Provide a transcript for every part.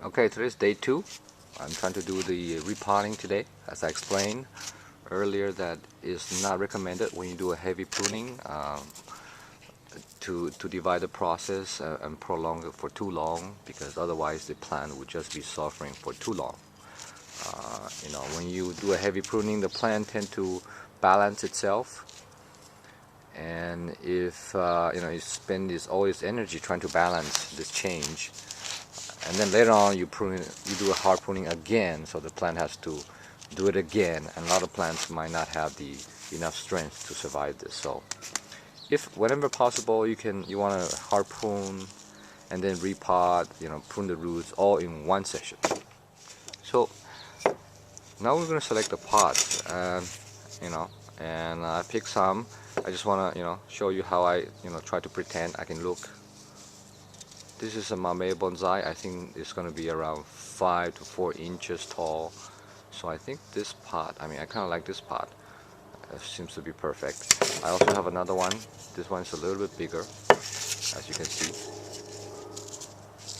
Okay, today's day 2. I'm trying to do the repotting today. As I explained earlier, that is not recommended when you do a heavy pruning to divide the process and prolong it for too long, because otherwise the plant would just be suffering for too long. When you do a heavy pruning, the plant tends to balance itself, and if you spend all its energy trying to balance this change, and then later on you do a hard pruning again, so the plant has to do it again, and a lot of plants might not have the enough strength to survive this. So if whenever possible you want to hard prune and then repot, prune the roots all in one session. So now we're going to select the pots, and I picked some. I just want to show you how I try to pretend I can look. This is a Euonymus Bonsai. I think it's going to be around 5 to 4 inches tall. So I think this pot, I kind of like this pot. It seems to be perfect. I also have another one. This one is a little bit bigger, as you can see.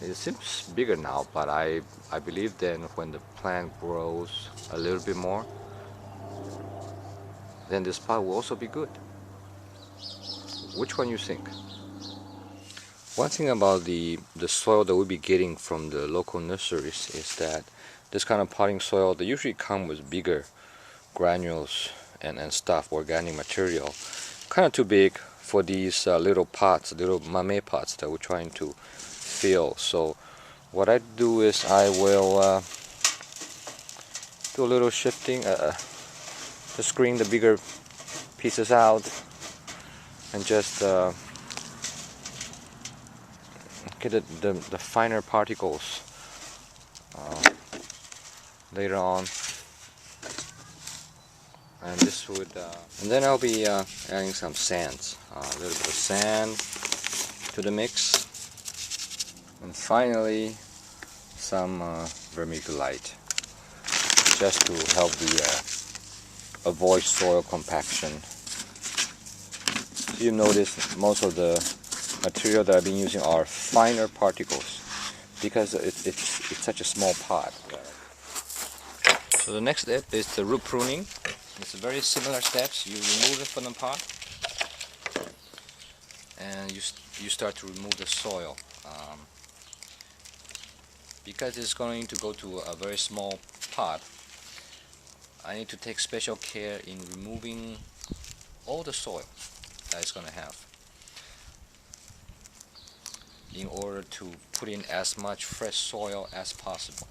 It seems bigger now, but I believe then when the plant grows a little bit more, then this pot will also be good. Which one you think? One thing about the soil that we'll be getting from the local nurseries is that this kind of potting soil, they usually come with bigger granules and stuff, organic material, kind of too big for these little pots, little mame pots that we're trying to fill. So what I do is I will do a little shifting to screen the bigger pieces out, and just get the finer particles later on. And this would and then I'll be adding some sands, a little bit of sand to the mix, and finally some vermiculite, just to help avoid soil compaction. So you notice most of the material that I've been using are finer particles, because it's such a small pot. So the next step is the root pruning. It's very similar steps. You remove it from the pot, and you start to remove the soil. Because it's going to go to a very small pot, I need to take special care in removing all the soil that it's going to have, in order to put in as much fresh soil as possible.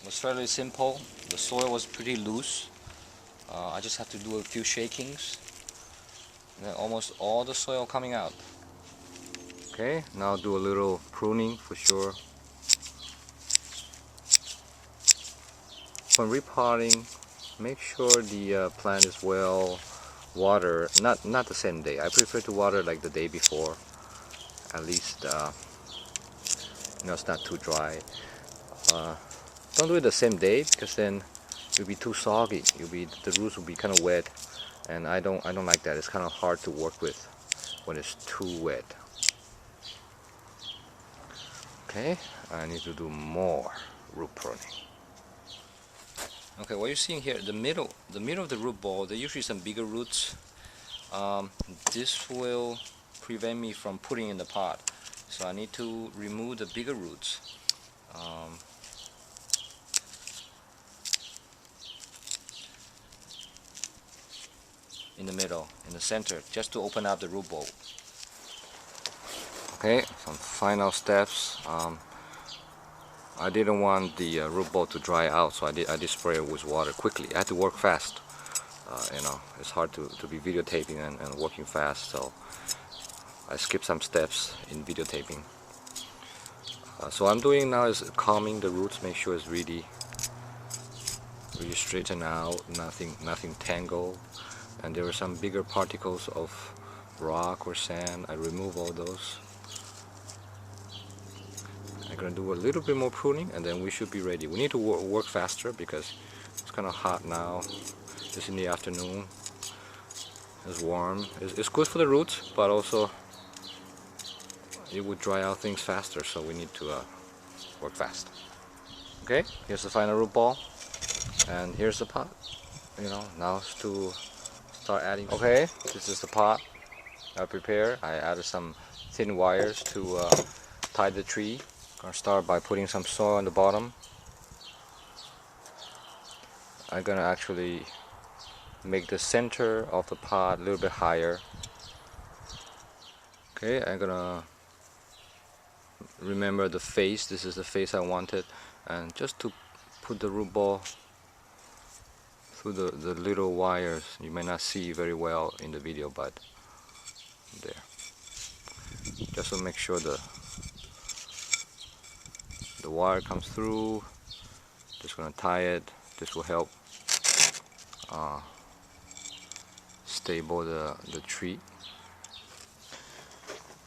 It was fairly simple. The soil was pretty loose. I just have to do a few shakings, and then almost all the soil coming out. Okay, now do a little pruning for sure. When repotting, make sure the plant is well watered. Not the same day. I prefer to water like the day before, at least it's not too dry. Don't do it the same day, because then it'll be too soggy. The roots will be kind of wet, and I don't like that. It's kind of hard to work with when it's too wet. Okay, I need to do more root pruning. Okay, what you're seeing here, the middle of the root ball, there are usually some bigger roots. This will prevent me from putting in the pot, so I need to remove the bigger roots. In the middle, in the center, just to open up the root ball. Okay, some final steps. I didn't want the root ball to dry out, so I did spray it with water quickly. I had to work fast. It's hard to be videotaping and working fast, so I skipped some steps in videotaping. So what I'm doing now is calming the roots, make sure it's really straightened out, nothing tangled. And there were some bigger particles of rock or sand. I remove all those. I'm going to do a little bit more pruning, and then we should be ready. We need to work faster because it's kind of hot now. It's in the afternoon. It's warm. It's good for the roots, but also it would dry out things faster, so we need to work fast. Okay, here's the final root ball, and here's the pot. Now it's to start adding. Okay, this is the pot I prepared. I added some thin wires to tie the tree. Gonna start by putting some soil on the bottom. I'm gonna actually make the center of the pot a little bit higher. Okay, I'm gonna remember the face. This is the face I wanted, and just to put the root ball through the little wires. You may not see very well in the video, but there. Just to make sure the wire comes through. Just gonna tie it. This will help stable the tree.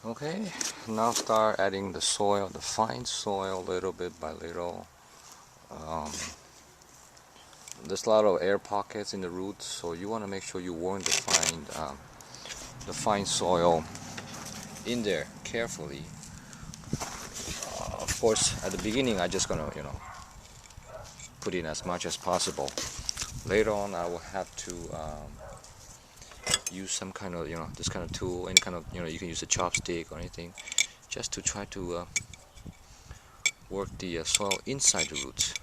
Okay, now start adding the soil, the fine soil, little bit by little. There's a lot of air pockets in the roots, so you want to make sure you warm the fine soil in there carefully. Of course, at the beginning, I'm just gonna put in as much as possible. Later on, I will have to use some kind of this kind of tool, any kind of you can use a chopstick or anything, just to try to work the soil inside the roots,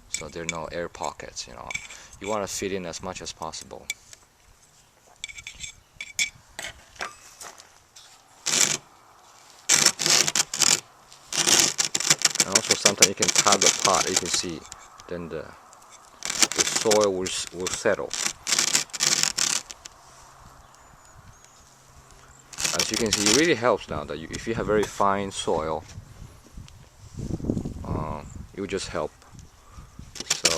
so there are no air pockets. You want to fit in as much as possible. And also sometimes you can tap the pot, you can see, then the soil will settle. As you can see, it really helps now that if you have very fine soil, it will just help. So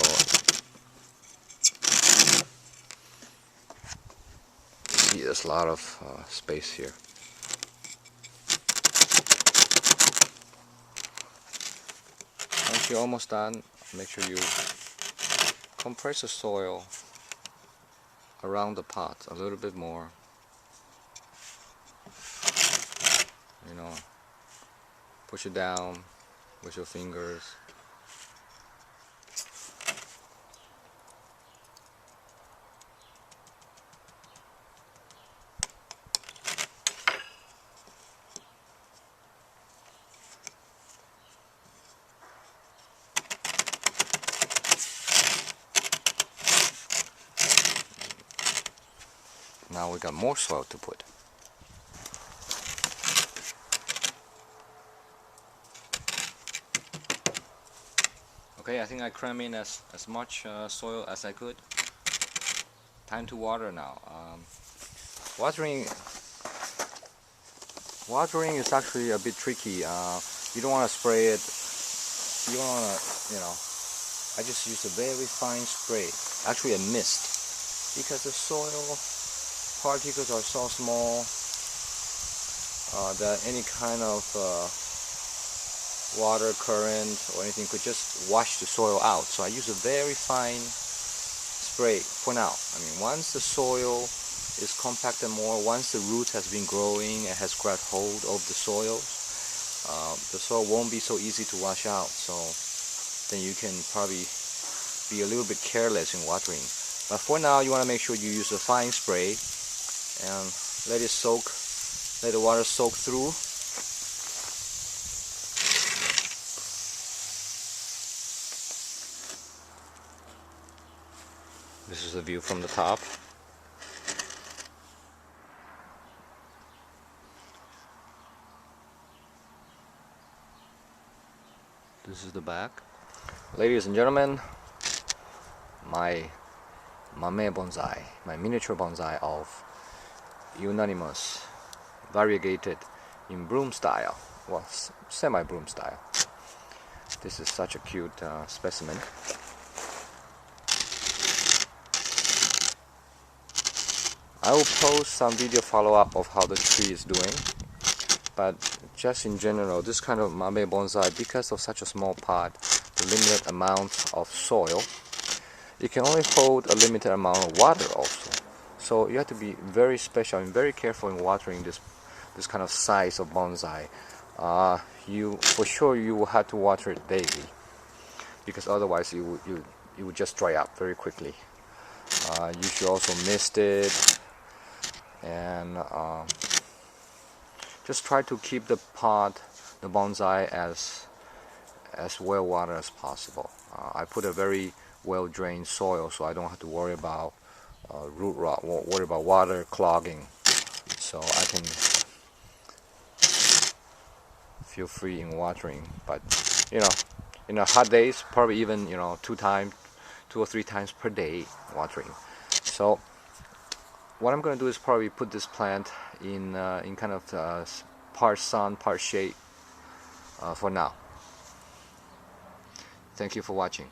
see, there's a lot of space here. Once you're almost done, make sure you compress the soil around the pot a little bit more. Push it down with your fingers. Now we got more soil to put. Okay, I think I crammed in as much soil as I could. Time to water now. Watering is actually a bit tricky. You don't want to spray it. You don't want to, I just use a very fine spray, actually a mist, because the soil particles are so small that any kind of water current or anything could just wash the soil out. So I use a very fine spray for now. Once the soil is compacted more, once the roots has been growing and has grabbed hold of the soil won't be so easy to wash out. So then you can probably be a little bit careless in watering. But for now, you want to make sure you use a fine spray and let the water soak through. This is the view from the top. This is the back. Ladies and gentlemen, my mame bonsai, my miniature bonsai of Euonymus, variegated in broom style, well, semi-broom style. This is such a cute specimen. I will post some video follow-up of how the tree is doing, but just in general, this kind of mame bonsai, because of such a small pot, the limited amount of soil, it can only hold a limited amount of water also. So you have to be very special and very careful in watering this this kind of size of bonsai, you for sure you will have to water it daily, because otherwise you would just dry up very quickly. You should also mist it, and just try to keep the pot, the bonsai, as well watered as possible. I put a very well drained soil, so I don't have to worry about root rot, worry about water clogging, so I can feel free in watering. But in the hot days, probably even 2 or 3 times per day watering. So what I'm going to do is probably put this plant in kind of part sun, part shade for now. Thank you for watching.